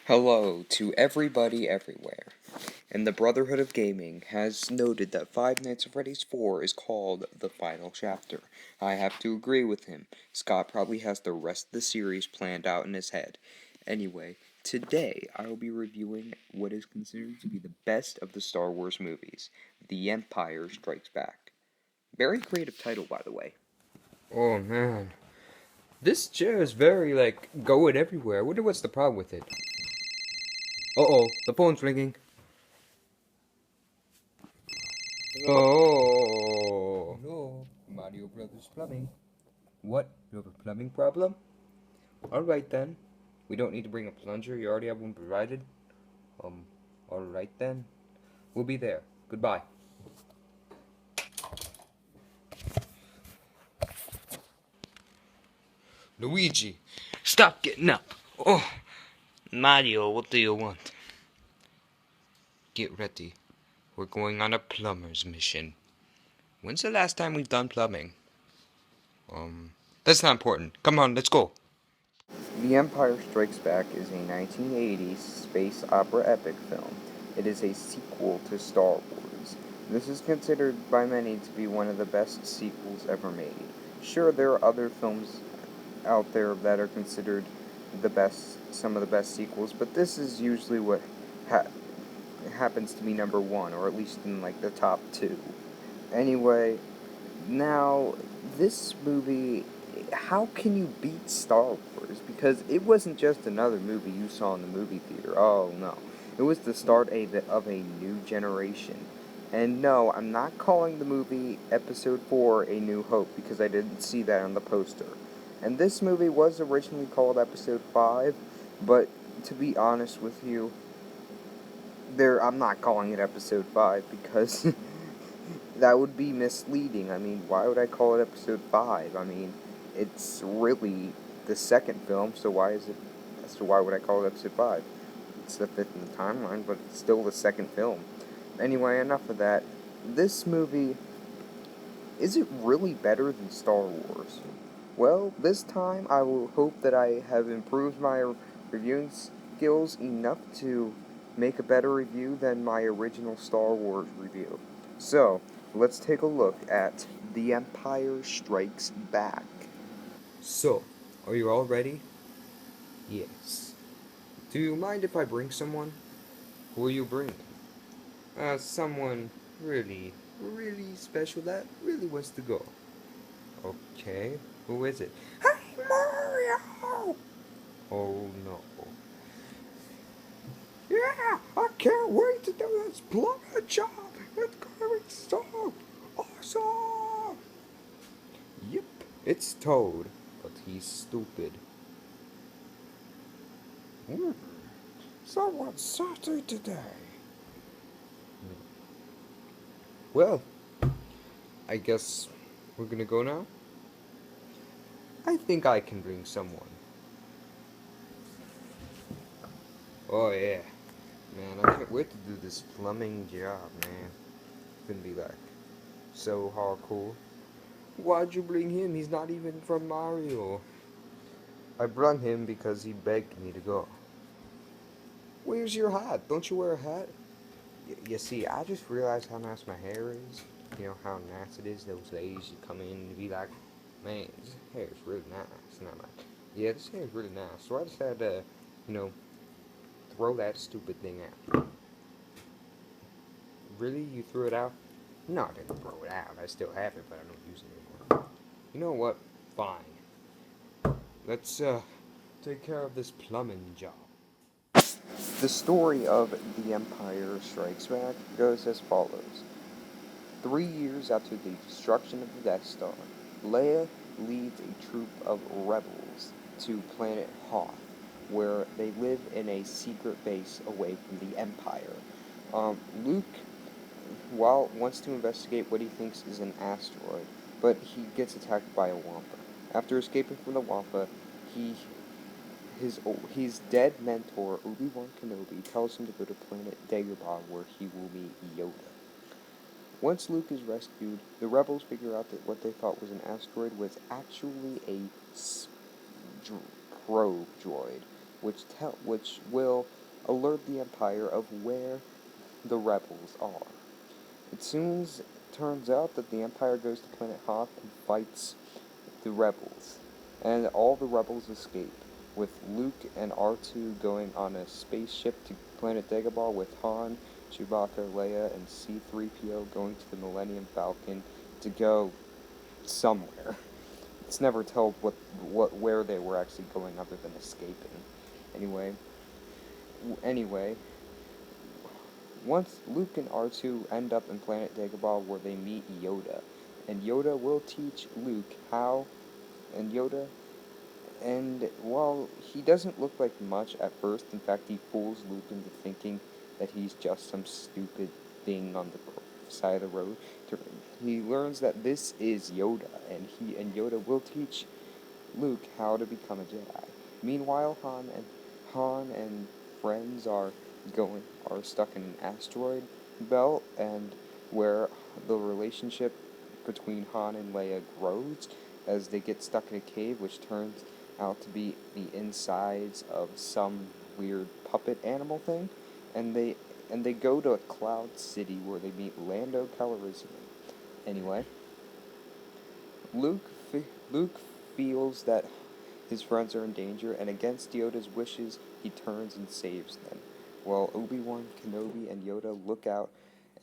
Hello to everybody everywhere. And the Brotherhood of Gaming has noted that Five Nights at Freddy's 4 is called the final chapter. I have to agree with him. Scott probably has the rest of the series planned out in his head. Anyway, today I will be reviewing what is considered to be the best of the Star Wars movies, The Empire Strikes Back. Very creative title, by the way. Oh man, this chair is very going everywhere. I wonder what's the problem with it. Uh-oh, the phone's ringing. Oh no, Mario Brothers Plumbing. What? You have a plumbing problem? Alright then. We don't need to bring a plunger, you already have one provided. Alright then. We'll be there. Goodbye. Luigi, stop getting up. Oh, Mario, what do you want? Get ready. We're going on a plumber's mission. When's the last time we've done plumbing? That's not important. Come on, let's go. The Empire Strikes Back is a 1980s space opera epic film. It is a sequel to Star Wars. This is considered by many to be one of the best sequels ever made. Sure, there are other films out there that are considered some of the best sequels, but this is usually what happens to be number one, or at least in like the top two. Anyway, now this movie, how can you beat Star Wars? Because it wasn't just another movie you saw in the movie theater. Oh no, it was the start of a new generation. And no, I'm not calling the movie Episode 4 A New Hope because I didn't see that on the poster. And this movie was originally called Episode 5, but to be honest with you, I'm not calling it Episode 5 because that would be misleading. I mean, why would I call it Episode 5? I mean, it's really the second film, so why would I call it Episode 5? It's the fifth in the timeline, but it's still the second film. Anyway, enough of that. This movie, is it really better than Star Wars? Well, this time I will hope that I have improved my reviewing skills enough to make a better review than my original Star Wars review. So, let's take a look at The Empire Strikes Back. So, are you all ready? Yes. Do you mind if I bring someone? Who are you bringing? Someone really, really special that really wants to go. Okay, who is it? Hey, Mario! Oh no. Yeah, I can't wait to do this plumbing job. It's gonna be so awesome. Yep, it's Toad, but he's stupid. Someone's saucy today. Well, I guess we're gonna go now. I think I can bring someone. Oh yeah. Man, I can't wait to do this plumbing job, man. It's gonna be like so hardcore. Why'd you bring him? He's not even from Mario. I brought him because he begged me to go. Where's your hat? Don't you wear a hat? You see, I just realized how nice my hair is. You know how nice it is. Those ladies you come in and be like, man, this hair is really nice. And I'm like, yeah, this hair is really nice. So I just had to, throw that stupid thing out. Really? You threw it out? No, I didn't throw it out. I still have it, but I don't use it anymore. You know what? Fine. Let's, take care of this plumbing job. The story of The Empire Strikes Back goes as follows. 3 years after the destruction of the Death Star, Leia leads a troop of rebels to planet Hoth, where they live in a secret base away from the Empire. Luke, wants to investigate what he thinks is an asteroid, but he gets attacked by a Wampa. After escaping from the Wampa, his dead mentor, Obi-Wan Kenobi, tells him to go to planet Dagobah where he will meet Yoda. Once Luke is rescued, the rebels figure out that what they thought was an asteroid was actually a probe droid. which will alert the Empire of where the rebels are. It soon turns out that the Empire goes to planet Hoth and fights the rebels, and all the rebels escape, with Luke and R2 going on a spaceship to planet Dagobah, with Han, Chewbacca, Leia, and C-3PO going to the Millennium Falcon to go somewhere. It's never told where they were actually going other than escaping. Anyway, once Luke and R2 end up in planet Dagobah where they meet Yoda, and Yoda will teach Luke how, and Yoda, and while he doesn't look like much at first, in fact he fools Luke into thinking that he's just some stupid thing on the side of the road, he learns that this is Yoda, and Yoda will teach Luke how to become a Jedi. Meanwhile, Han and friends are stuck in an asteroid belt, and where the relationship between Han and Leia grows as they get stuck in a cave, which turns out to be the insides of some weird puppet animal thing, and they go to a cloud city where they meet Lando Calrissian. Anyway, Luke feels that his friends are in danger, and against Yoda's wishes, he turns and saves them, while Obi-Wan Kenobi and Yoda look out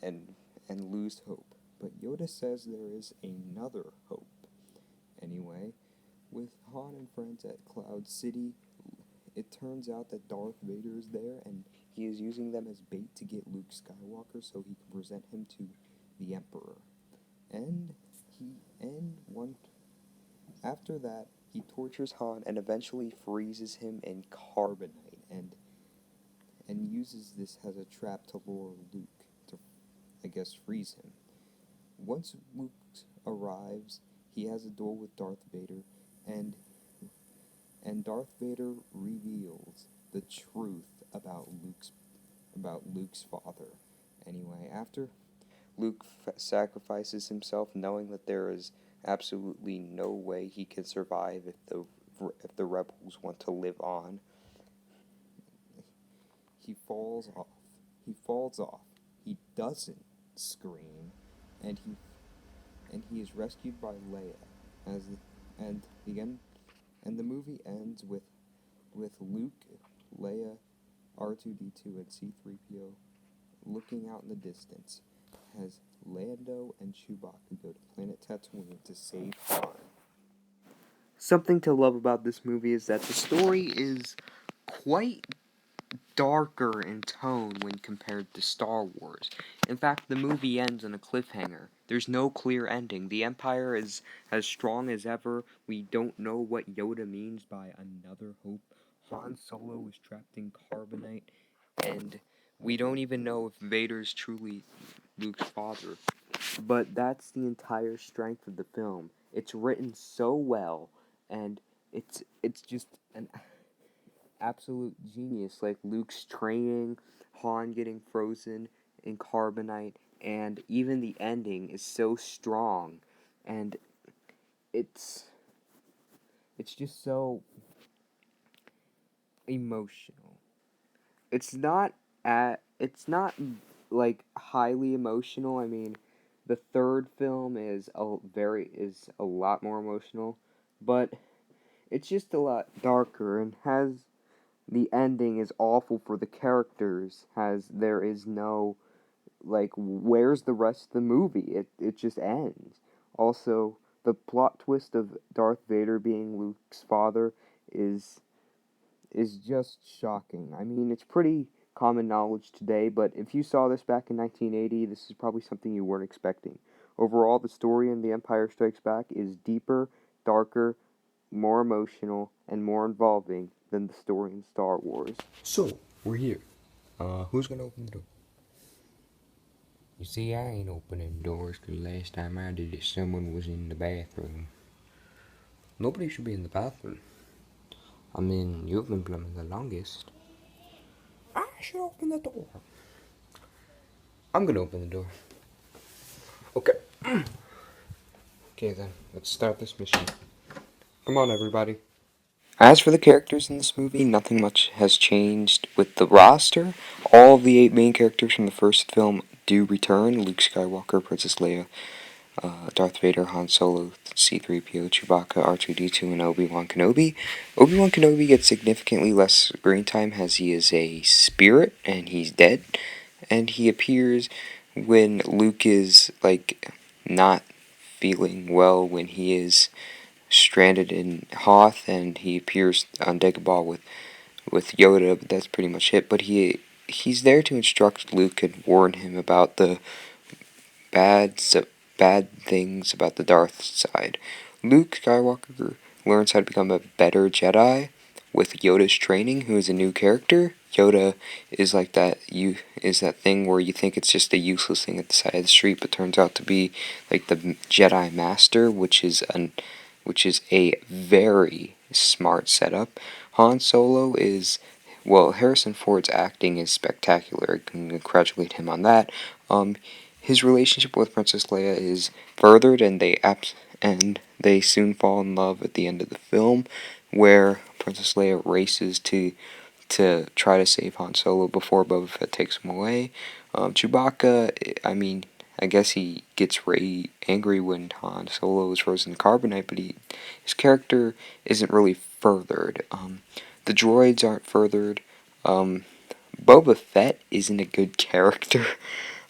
and lose hope. But Yoda says there is another hope. Anyway, with Han and friends at Cloud City, it turns out that Darth Vader is there, and he is using them as bait to get Luke Skywalker so he can present him to the Emperor. After that, he tortures Han and eventually freezes him in carbonite, and uses this as a trap to lure Luke to, I guess, freeze him. Once Luke arrives, he has a duel with Darth Vader, and Darth Vader reveals the truth about Luke's father. Anyway, after Luke sacrifices himself, knowing that there is absolutely no way he can survive if the rebels want to live on, he falls off. He doesn't scream, and he is rescued by Leia. And the movie ends with Luke, Leia, R2-D2, and C-3PO looking out in the distance as Lando and Chewbacca go to planet Tatooine to save Han. Something to love about this movie is that the story is quite darker in tone when compared to Star Wars. In fact, the movie ends on a cliffhanger. There's no clear ending. The Empire is as strong as ever. We don't know what Yoda means by another hope. Han Solo is trapped in carbonite, and we don't even know if Vader's truly Luke's father. But that's the entire strength of the film. It's written so well, and it's just an absolute genius. Like Luke's training, Han getting frozen in carbonite, and even the ending is so strong, and it's just so emotional. It's not like highly emotional. I mean, the third film is a lot more emotional, but it's just a lot darker and has the ending is awful for the characters, as there is no, like, where's the rest of the movie? It just ends. Also, the plot twist of Darth Vader being Luke's father is just shocking. I mean, it's pretty common knowledge today, but if you saw this back in 1980, this is probably something you weren't expecting. Overall, the story in The Empire Strikes Back is deeper, darker, more emotional, and more involving than the story in Star Wars. So, we're here. Who's gonna open the door? You see, I ain't opening doors because last time I did it, someone was in the bathroom. Nobody should be in the bathroom. I mean, you've been plumbing the longest. I should open the door. I'm gonna open the door. Okay. Okay then, let's start this mission. Come on, everybody. As for the characters in this movie, nothing much has changed with the roster. All of the 8 main characters from the first film do return: Luke Skywalker, Princess Leia, Darth Vader, Han Solo, C-3PO, Chewbacca, R2-D2, and Obi-Wan Kenobi. Obi-Wan Kenobi gets significantly less screen time as he is a spirit and he's dead. And he appears when Luke is, like, not feeling well, when he is stranded in Hoth, and he appears on Dagobah with Yoda, but that's pretty much it. But he's there to instruct Luke and warn him about the bad bad things about the Darth side. Luke Skywalker learns how to become a better Jedi with Yoda's training, who is a new character. Yoda is like that thing where you think it's just a useless thing at the side of the street, but turns out to be like the Jedi Master, which is a very smart setup. Han Solo is, well, Harrison Ford's acting is spectacular. I can congratulate him on that. His relationship with Princess Leia is furthered, and they soon fall in love at the end of the film, where Princess Leia races to try to save Han Solo before Boba Fett takes him away. Chewbacca, I mean, I guess he gets angry when Han Solo is frozen in carbonite, but his character isn't really furthered. The droids aren't furthered. Boba Fett isn't a good character.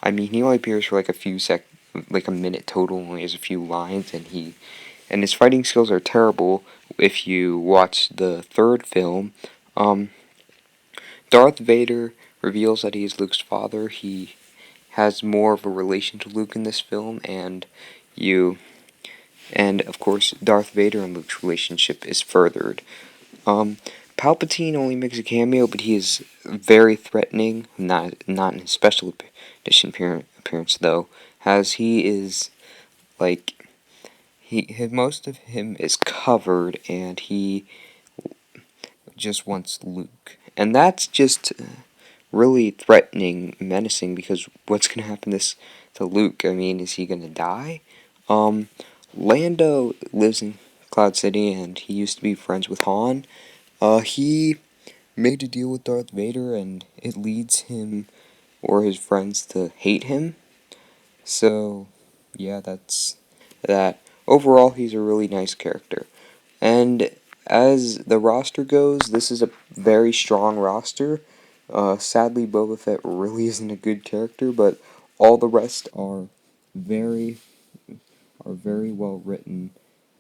I mean, he only appears for like like a minute total, only has a few lines, and his fighting skills are terrible. If you watch the third film, Darth Vader reveals that he is Luke's father. He has more of a relation to Luke in this film, and of course, Darth Vader and Luke's relationship is furthered. Palpatine only makes a cameo, but he is very threatening. Not in his special edition appearance though, as he is like most of him is covered, and he just wants Luke, and that's just really threatening, menacing, because what's gonna happen to Luke? I mean, is he gonna die? Lando lives in Cloud City, and he used to be friends with Han. He made a deal with Darth Vader, and it leads him or his friends to hate him. So, yeah, that's that. Overall, he's a really nice character. And as the roster goes, this is a very strong roster. Sadly, Boba Fett really isn't a good character, but all the rest very are very well written.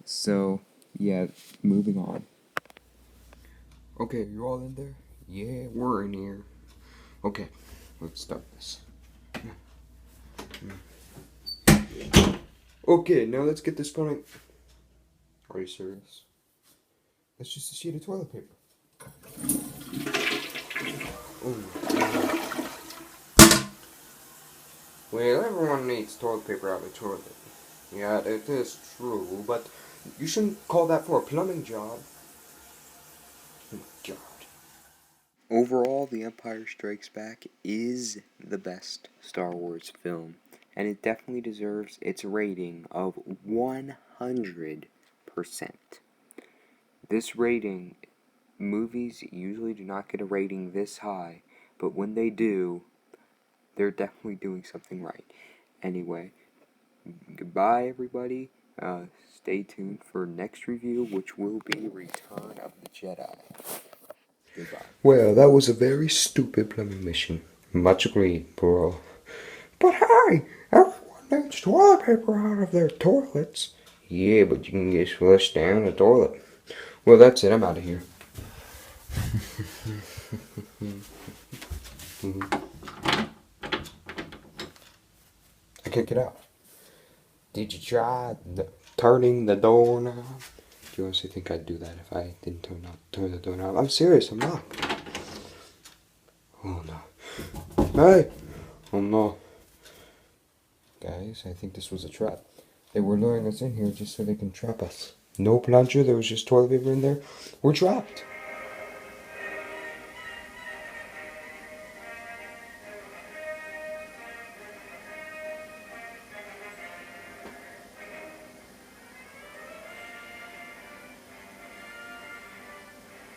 So, yeah, moving on. Okay, you all in there? Yeah, we're in here. Okay, let's start this. Okay, now let's get this going. Are you serious? That's just a sheet of toilet paper. Oh. Well, everyone needs toilet paper out of the toilet. Yeah, it is true, but you shouldn't call that for a plumbing job. Oh my god. Overall, The Empire Strikes Back is the best Star Wars film, and it definitely deserves its rating of 100%. This rating, movies usually do not get a rating this high, but when they do, they're definitely doing something right. Anyway, goodbye, everybody. Stay tuned for next review, which will be Return of the Jedi. Goodbye. Well, that was a very stupid plumbing mission. Much agreed, bro. But hey, everyone needs toilet paper out of their toilets. Yeah, but you can just flush down the toilet. Well, that's it. I'm out of here. I can't get out. Did you try turning the doorknob? Do you honestly think I'd do that if I didn't turn the doorknob? I'm serious. I'm not. Oh no. Hey! Oh no. Guys, I think this was a trap. They were luring us in here just so they can trap us. No plunger, there was just toilet paper in there. We're trapped.